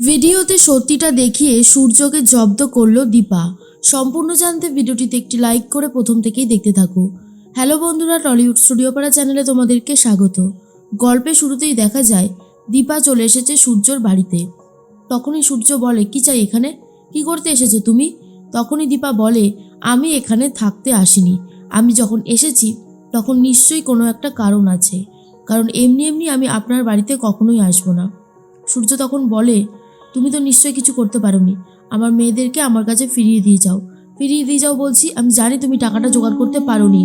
ভিডিওতে সত্যিটা দেখিয়ে সূর্যকে জব্দ করলো দীপা। সম্পূর্ণ জানতে ভিডিওটিতে একটি লাইক করে প্রথম থেকেই দেখতে থাকো। হ্যালো বন্ধুরা, টলিউড স্টুডিও পাড়া চ্যানেলে তোমাদেরকে স্বাগত। গল্পের শুরুতেই দেখা যায় দীপা চলে এসেছে সূর্যর বাড়িতে। তখনই সূর্য বলে, কি চাই এখানে, কি করতে এসেছো তুমি? তখনই দীপা বলে, আমি এখানে থাকতে আসিনি, আমি যখন এসেছি তখন নিশ্চয়ই কোনো একটা কারণ আছে, কারণ এমনি এমনি আমি আপনার বাড়িতে কখনোই আসবো না। সূর্য তখন বলে, তুমি তো নিশ্চয়ই কিছু করতে পারোনি, আমার মেয়েদেরকে আমার কাছে ফিরিয়ে দিয়ে যাও। ফিরিয়ে দিয়ে যাও বলছি, আমি জানি তুমি টাকাটা জোগাড় করতে পারোনি।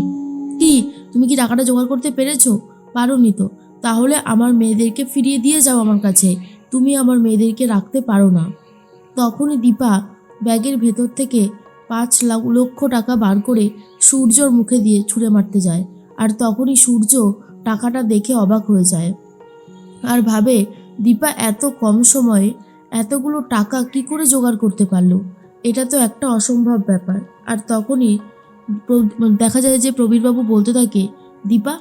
কি, তুমি কি টাকাটা জোগাড় করতে পেরেছো? পারোনি তো, তাহলে আমার মেয়েদেরকে ফিরিয়ে দিয়ে যাও আমার কাছে, তুমি আমার মেয়েদেরকে রাখতে পারো না। তখনই দীপা ব্যাগের ভেতর থেকে 5 লক্ষ টাকা বার করে সূর্যর মুখে দিয়ে ছুঁড়ে মারতে যায়। আর তখনই সূর্য টাকাটা দেখে অবাক হয়ে যায় আর ভাবে, দীপা এত কম সময়ে এতগুলো টাকা কি করে জোগাড় করতে পারলো, এটা তো একটা অসম্ভব ব্যাপার। আর তখনই দেখা যায় যে প্রবীরবাবু বলতে থাকে, দীপা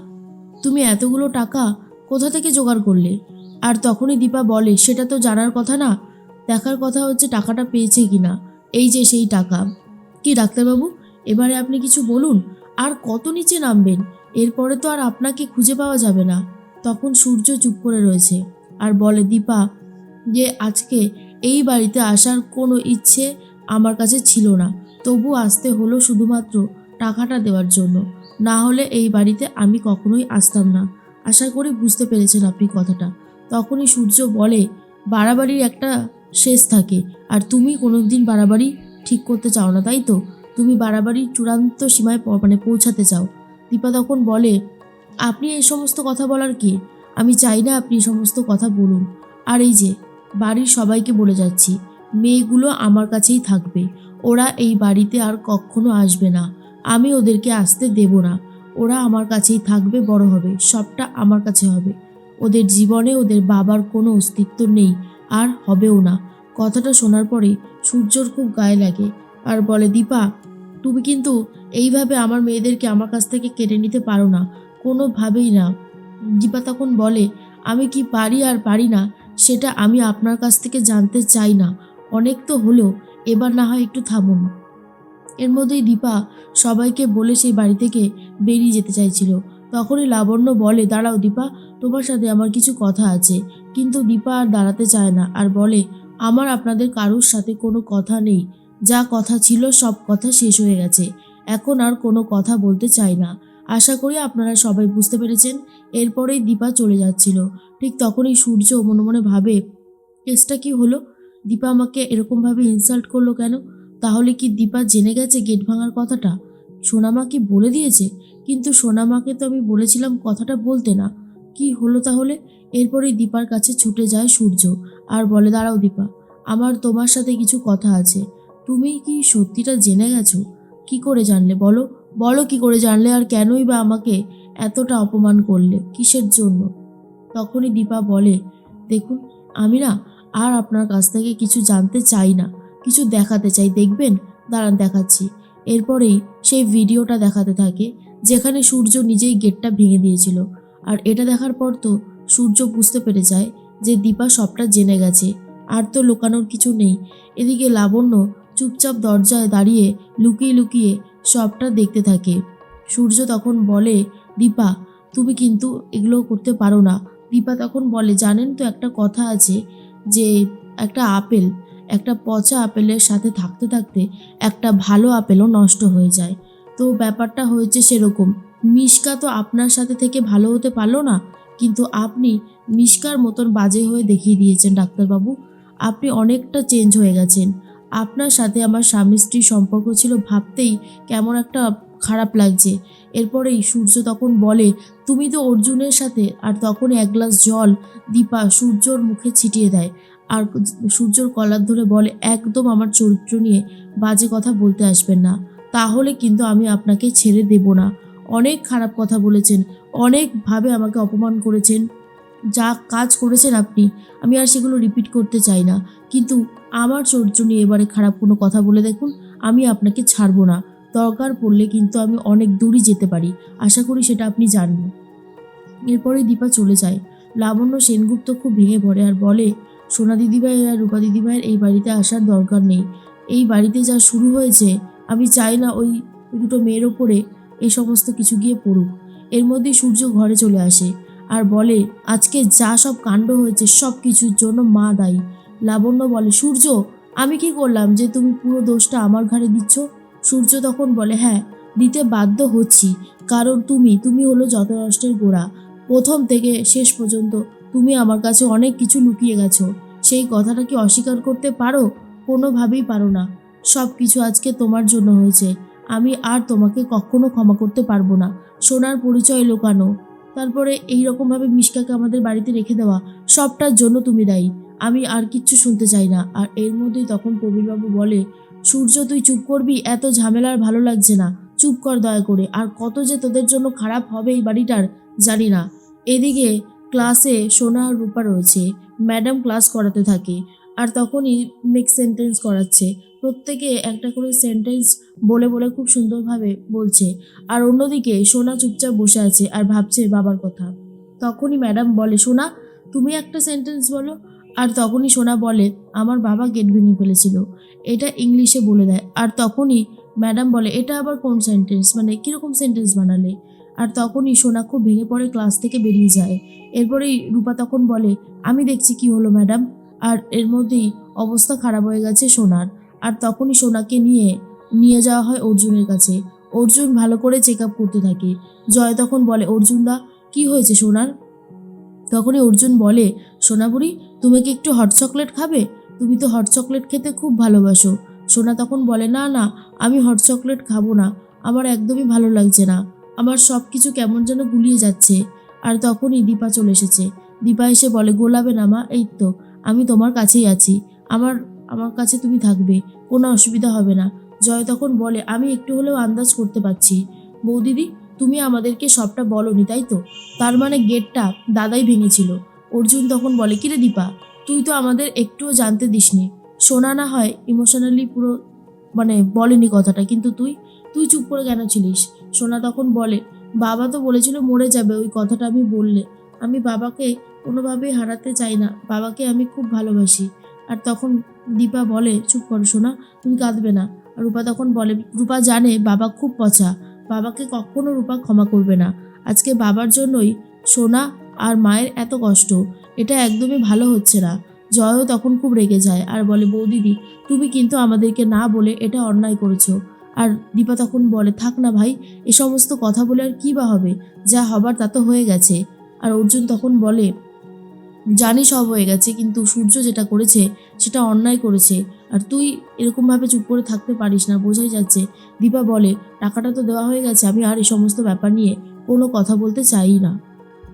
তুমি এতগুলো টাকা কোথা থেকে জোগাড় করলে? আর তখনই দীপা বলে, সেটা তো জানার কথা না, দেখার কথা হচ্ছে টাকাটা পেয়েছে কিনা। এই যে সেই টাকা। কি ডাক্তারবাবু, এবারে আপনি কিছু বলুন, আর কত নিচে নামবেন? এরপরে তো আর আপনাকে খুঁজে পাওয়া যাবে না। তখন সূর্য চুপ করে রয়েছে আর বলে, দীপা যে আজকে এই বাড়িতে আসার কোনো ইচ্ছে আমার কাছে ছিল না, তবু আসতে হলো শুধুমাত্র টাকাটা দেওয়ার জন্য, না হলে এই বাড়িতে আমি কখনোই আসতাম না। আশা করি বুঝতে পেরেছেন আপনি কথাটা। তখনই সূর্য বলে, বাড়াবাড়ির একটা শেষ থাকে, আর তুমি কোনো দিন বাড়াবাড়ি ঠিক করতে চাও না, তাই তো? তুমি বাড়াবাড়ির চূড়ান্ত সীমায় পৌঁছাতে চাও। দীপা তখন বলে, আপনি এই সমস্ত কথা বলার কি? আমি চাই না আপনি এই সমস্ত কথা বলুন। আর এই যে বাড়ির সবাইকে বলে যাচ্ছি, মেয়েগুলো আমার কাছেই থাকবে, ওরা এই বাড়িতে আর কখনো আসবে না, আমি ওদেরকে আসতে দেব না। ওরা আমার কাছেই থাকবে, বড় হবে, সবটা আমার কাছে হবে। ওদের জীবনে ওদের বাবার কোনো অস্তিত্ব নেই, আর হবেও না। কথাটা শোনার পরে সূর্যর খুব গায়ে লাগে আর বলে, দীপা তুমি কিন্তু এইভাবে আমার মেয়েদেরকে আমার কাছ থেকে কেড়ে নিতে পারো না, কোনোভাবেই না। দীপা তখন বলে, আমি কি পারি আর পারি না সেটা আমি আপনার কাছ থেকে জানতে চাই না, অনেক তো হলো, এবার না হয় একটু থামুন। এর মধ্যেই দীপা সবাইকে বলে সেই বাড়ি থেকে বেরিয়ে যেতে চাইছিল। তখনই লাবণ্য বলে, দাঁড়াও দীপা, তোমার সাথে আমার কিছু কথা আছে। কিন্তু দীপা আর দাঁড়াতে চায় না আর বলে, আমার আপনাদের কারোর সাথে কোনো কথা নেই, যা কথা ছিল সব কথা শেষ হয়ে গেছে, এখন আর কোনো কথা বলতে চাই না। আশা করি আপনারা সবাই বুঝতে পেরেছেন। এরপরেই দীপা চলে যাচ্ছিল। ঠিক তখনই সূর্য মনে মনে ভাবে, কেসটা কি হলো? দীপা আমাকে এরকমভাবে ইনসাল্ট করলো কেন? তাহলে কি দীপা জেনে গেছে গেট ভাঙার কথাটা? সোনামা কি বলে দিয়েছে? কিন্তু সোনামাকে তো আমি বলেছিলাম কথাটা বলতে না। কি হলো তাহলে? এরপরেই দীপার কাছে ছুটে যায় সূর্য আর বলে, দাঁড়াও দীপা, আমার তোমার সাথে কিছু কথা আছে। তুমি কি সত্যিটা জেনে গেছো? কি করে জানলে বলো? বলো কি করে জানলে, আর কেনই বা আমাকে এতটা অপমান করলে, কিসের জন্য? তখনই দীপা বলে, দেখুন, আমি না আর আপনার কাছ থেকে কিছু জানতে চাই না, কিছু দেখাতে চাই, দেখবেন? দাঁড়ান দেখাচ্ছি। এরপরেই সেই ভিডিওটা দেখাতে থাকে যেখানে সূর্য নিজেই গেটটা ভেঙে দিয়েছিল। আর এটা দেখার পর তো সূর্য বুঝতে পেরে যায় যে দীপা সবটা জেনে গেছে, আর তো লুকানোর কিছু নেই। এদিকে লাবণ্য চুপচাপ দরজায় দাঁড়িয়ে লুকিয়ে লুকিয়ে সবটা দেখতে থাকে। সূর্য তখন বলে, দীপা তুমি কিন্তু এগুলো করতে পারো না। দীপা তখন বলে, জানেন তো একটা কথা আছে যে একটা আপেল, একটা পচা আপেলের সাথে থাকতে থাকতে একটা ভালো আপেলও নষ্ট হয়ে যায়। তো ব্যাপারটা হয়েছে সেরকম। মিশকা তো আপনার সাথে থেকে ভালো হতে পারলো না, কিন্তু আপনি মিশকার মতন বাজে হয়ে দেখিয়ে দিয়েছেন ডাক্তারবাবু। আপনি অনেকটা চেঞ্জ হয়ে গেছেন। আপনার সাথে আমার স্বামী স্ত্রীর সম্পর্ক ছিল ভাবতেই কেমন একটা খারাপ লাগছে। এরপরেই সূর্য তখন বলে, তুমি তো অর্জুনের সাথে। আর তখন 1 গ্লাস জল দীপা সূর্যর মুখে ছিটিয়ে দেয় আর সূর্যর কলার ধরে বলে, একদম আমার চরিত্র নিয়ে বাজে কথা বলতে আসবেন না, তাহলে কিন্তু আমি আপনাকে ছেড়ে দেব না। অনেক খারাপ কথা বলেছেন, অনেকভাবে আমাকে অপমান করেছেন, যা কাজ করেছেন আপনি, আমি আর সেগুলো রিপিট করতে চাই না, কিন্তু আমার চরিত্র নিয়ে এবারে খারাপ কোনো কথা বলে দেখুন, আমি আপনাকে ছাড়বো না। দরকার পড়লে কিন্তু আমি অনেক দূরই যেতে পারি, আশা করি সেটা আপনি জানবেন। এরপরে দীপা চলে যায়। লাবণ্য সেনগুপ্ত খুব ভেঙে পড়ে আর বলে, সোনা দিদিভাই আর রূপা দিদিভাইয়ের এই বাড়িতে আসার দরকার নেই। এই বাড়িতে যা শুরু হয়েছে আমি চাই না ওই দুটো মেয়ের ওপরে এই সমস্ত কিছু গিয়ে পড়ুক। এর মধ্যেই সূর্য ঘরে চলে আসে আর বলে আজকে যা সব কাণ্ড হয়েছে সব কিছুর জন্য মা দায়ী। লাবণ্য বলে সূর্য আমি কি করলাম যে তুমি পুরো দোষটা আমার ঘাড়ে দিচ্ছ? সূর্য তখন বলে হ্যাঁ, দিতে বাধ্য হচ্ছি, কারণ তুমি হলো যত নষ্টের গোড়া। প্রথম থেকে শেষ পর্যন্ত তুমি আমার কাছে অনেক কিছু লুকিয়ে গেছো। সেই কথাটা কি অস্বীকার করতে পারো? কোনোভাবেই পারো না। সব কিছু আজকে তোমার জন্য হয়েছে। আমি আর তোমাকে কখনো ক্ষমা করতে পারবো না। সোনার পরিচয় লুকানো, তারপরে এই রকমভাবে মিশকাকে আমাদের বাড়িতে রেখে দেওয়া, সবটার জন্য তুমি দায়ী। আমি আর কিচ্ছু শুনতে চাই না। আর এর মধ্যেই তখন প্রবীরবাবু বলে সূর্য তুই চুপ করবি, এত ঝামেলা আর ভালো লাগছে না, চুপ কর দয়া করে। আর কত যে তোদের জন্য খারাপ হবে এই বাড়িটার জানি না। এদিকে ক্লাসে সোনা আর রূপা রয়েছে। ম্যাডাম ক্লাস করাতে থাকে আর তখনই মেক সেন্টেন্স করাচ্ছে। প্রত্যেকে একটা করে সেন্টেন্স বলে বলে খুব সুন্দরভাবে বলছে। আর অন্যদিকে সোনা চুপচাপ বসে আছে আর ভাবছে বাবার কথা। তখনই ম্যাডাম বলে সোনা তুমি একটা সেন্টেন্স বলো। আর তখনই সোনা বলে আমার বাবা গেট ভেঙে ফেলেছিল। এটা ইংলিশে বলে দেয়। আর তখনই ম্যাডাম বলে এটা আবার কোন সেন্টেন্স, মানে কীরকম সেন্টেন্স বানালে? আর তখনই সোনা খুব ভেঙে পড়ে ক্লাস থেকে বেরিয়ে যায়। এরপরেই রূপা তখন বলে আমি দেখছি কি হলো ম্যাডাম। আর এর মধ্যেই অবস্থা খারাপ হয়ে গেছে সোনার। আর তখনই সোনাকে নিয়ে নিয়ে যাওয়া হয় অর্জুনের কাছে। অর্জুন ভালো করে চেক আপ করতে থাকে। জয় তখন বলে অর্জুন দা কি হয়েছে সোনার? তখনই অর্জুন বলে সোনাবুড়ি তুমি কি একটু হট চকলেট খাবে? তুমি তো হট চকলেট খেতে খুব ভালোবাসো। সোনা তখন বলে না না, আমি হট চকলেট খাবো না, আমার একদমই ভালো লাগছে না, আমার সব কিছু কেমন যেন গুলিয়ে যাচ্ছে। আর তখনই দীপা চলে এসেছে। দীপা এসে বলে গোলাবে না মা, এই তো আমি তোমার কাছেই আছি, আমার আমার কাছে তুমি থাকবে, কোনো অসুবিধা হবে না। জয় তখন বলে আমি একটু হলেও আন্দাজ করতে পারছি বৌদিদি, তুমি আমাদেরকে সবটা বলনি তাই তো? তার মানে গেটটা দাদাই ভেঙেছিল। অর্জুন তখন বলে কিরে দীপা, তুই তো আমাদের একটুও জানতে দিসনি। সোনা না হয় ইমোশনালি পুরো বলেনি কথাটা, কিন্তু তুই তুই চুপ করে কেন ছিলিস? সোনা তখন বলে বাবা তো বলেছিল মরে যাবে ওই কথাটা আমি বললে। আমি বাবাকে কোনোভাবেই হারাতে চাই না, বাবাকে আমি খুব ভালোবাসি। আর তখন দীপা বলে চুপ করো সোনা, তুমি কাঁদবে না। আর রূপা তখন বলে রূপা জানে বাবা খুব পচা, বাবাকে কখনো রূপা ক্ষমা করবে না। আজকে বাবার জন্যই সোনা আর মায়ের এত কষ্ট, এটা একদমই ভালো হচ্ছে না। জয়ও তখন খুব রেগে যায় আর বলে বৌদিদি তুমি কিন্তু আমাদেরকে না বলে এটা অন্যায় করেছো। আর দীপা তখন বলে থাক না ভাই, এ সমস্ত কথা বলে আর কী বা হবে, যা হবার তা তো হয়ে গেছে। আর অর্জুন তখন বলে জানি সব হয়ে গেছে, কিন্তু সূর্য যেটা করেছে সেটা অন্যায় করেছে। আর তুই এরকমভাবে চুপ করে থাকতে পারিস না, বোঝাই যাচ্ছে। দীপা বলে টাকাটা তো দেওয়া হয়ে গেছে, আমি আর এই সমস্ত ব্যাপার নিয়ে কোনো কথা বলতে চাই না।